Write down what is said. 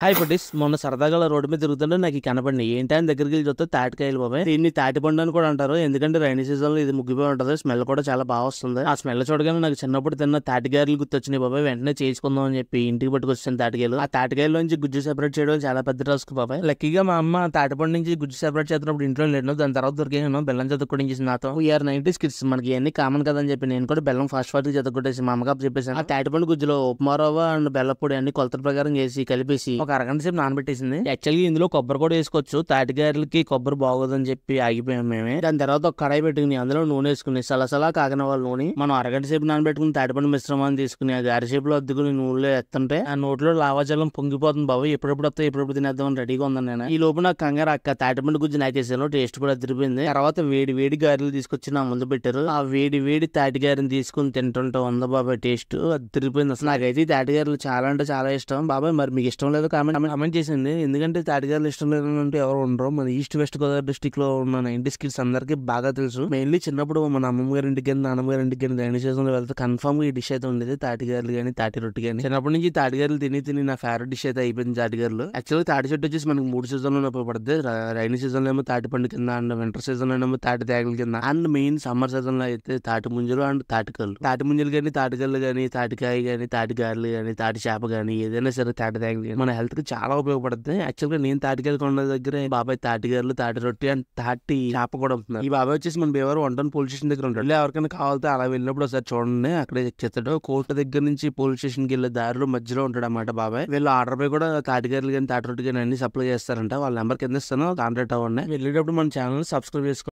Hi buddies. మొన్న సరదాగా అలా రోడ్డు మీద తిరుగుతుంటే నాకు కనపడినాయి. ఏంటి అని దగ్గరికి వెళ్ళి చూస్తే తాటికాయలు బాబాయ్. దీన్ని తాటిపండు అని కూడా అంటారు. ఎందుకంటే రైనీ సీజన్ లో ఇది ముగ్గిపోయి ఉంటది. స్మెల్ కూడా చాలా బాగా వస్తుంది. ఆ స్మెల్ చూడగానే నాకు చిన్నప్పుడు తిన్న తాటికాయలు గుర్తొచ్చినాయి బాబాయ్. వెంటనే చేసుకుందాం అని చెప్పి ఇంటికి పట్టుకొచ్చాను తాటికాయలు. ఆ తాటికాయల నుంచి గుజ్జు సెపరేట్ చేయడం చాలా పెద్ద టాస్క్ బాబాయ్. లక్కీగా మా అమ్మ తాటిపండు నుంచి గుజ్జు సెపరేట్ చేస్తున్నప్పుడు ఇంట్లో లేను. దాని తర్వాత దొరికాను బెల్లం చదువుకోవడం నాతో. వీఆర్ 90s కిడ్స్, మనకి ఇవన్నీ కామన్ కదా అని చెప్పి నేను కూడా బెల్లం ఫాస్ట్ చదువుకొట్టేసి మా అమ్మకి చెప్పేసాను. ఆ తాటిపండు గుజ్జులో ఉప్మా రవ్వ అండ్ బెల్లపొడి అన్ని కొలతల ప్రకారం చేసి కలిపేసి ఒక అరగంట సేపు నానబెట్టేసింది. యాక్చువల్గా ఇందులో కొబ్బరి కూడా వేసుకోవచ్చు. తాటికాయలకి కొబ్బరి బాగోదని చెప్పి ఆగిపోయాం మేమే. దాని తర్వాత ఒక కడాయి పెట్టుకుని అందులో నూనె వేసుకుని సలసలా కాగిన వాళ్ళ నూనె మనం అరగంట సేపు నానబెట్టుకుని తాటిపండు మిశ్రమాన్ని తీసుకుని అది అరసేపులో అద్దుకుని నూనెలో ఎత్తుంటే ఆ నోట్లో లావాజలం పొంగిపోతుంది బాబు. ఎప్పుడెప్పుడు వస్తే ఎప్పుడెప్పుడు తినేద్దాం అని రెడీగా ఉందని నేను. ఈ లోపు నాకు కంగారు అక్క తాటిపండు గుజ్జు నాకేసాను. టేస్ట్ కూడా తిరిపోయింది. తర్వాత వేడి వేడి గారెలు తీసుకొచ్చి నా ముందు పెట్టారు. ఆ వేడి వేడి తాటిగారిని తీసుకుని తింటుంటే ఉంది బాబాయ్ టేస్ట్ తిరిగిపోయింది. అసలు నాకైతే ఈ తాటిగారులు చాలా అంటే చాలా ఇష్టం బాబాయ్. మరి మీకు ఇష్టం లేదు కామెంట్ చేసింది. ఎందుకంటే తాటిగారులు ఇష్టం లేదంటే ఎవరు ఉండరు. మన ఈస్ట్ వెస్ట్ గోదావరి డిస్ట్రిక్ట్ లో ఉన్న 90s కిడ్స్ అందరికి బాగా తెలుసు. మెయిన్లీ చిన్నప్పుడు మన అమ్మమ్మ గారి ఇంటికి కానీ నాన్నమ్మ గారి ఇంటికి కానీ రైనీ సీజన్ లో వెళ్తే కన్ఫర్మ్ ఈ డిష్ అయితే ఉండేది. తాటిగారులు కానీ తాటి రొట్టి కానీ. చిన్నప్పటి నుంచి తాటిగారులు తిని నా ఫేవరెట్ డిష్ అయితే అయిపోయింది తాటిగారులు. యాక్చువల్గా తాటి చెట్టు వచ్చేసి మనకి 3 సీజన్ లో ఉపయోగపడుతుంది. రైనీ సీజన్ లో ఏమో తాటి పండు కింద అండ్ వింటర్ సీజన్ లో ఏమో తాటి తేగల కింద అండ్ మెయిన్ సమ్మర్ సీజన్ లో అయితే తాటి ముంజలు అండ్ తాటికల్లు. తాటి ముంజలు కానీ తాటికల్లు కానీ తాటికాయ కానీ తాటి గారెలు కానీ తాటి చేప కానీ ఏదైనా సరే తాటి తేగలు కానీ మన హెల్త్ కి చాలా ఉపయోగపడుతుంది. యాక్చువల్గా నేను తాటికాయలు కొన్న దగ్గర బాబాయ్ తాటిగారులు తాటి రొట్టి అండ్ తాటి చేప కూడా ఉంటున్నారు. ఈ బాబాయ్ వచ్చేసి మన భీమవరం 1 పోలీస్ స్టేషన్ దగ్గర ఉంటాడు. ఎవరికైనా కావాలితే అలా వెళ్ళినప్పుడు ఒకసారి చూడండి, అక్కడే చెక్ చేస్తాడు. కోర్టు దగ్గర నుంచి పోలీస్ స్టేషన్ కి వెళ్ళే దారిలో మధ్యలో ఉంటాడు అన్నమాట బాబాయ్. వీళ్ళు ఆర్డర్ పై కూడా తాటిగారులు కానీ తాటి రొట్టి కానీ అన్ని సప్లై చేస్తారంట. వాళ్ళ నెంబర్ కింద ఇస్తాను, కాంటాక్ట్ అవ్వండి. వెళ్ళేటప్పుడు మన ఛానల్ సబ్స్క్రైబ్ చేసుకోండి.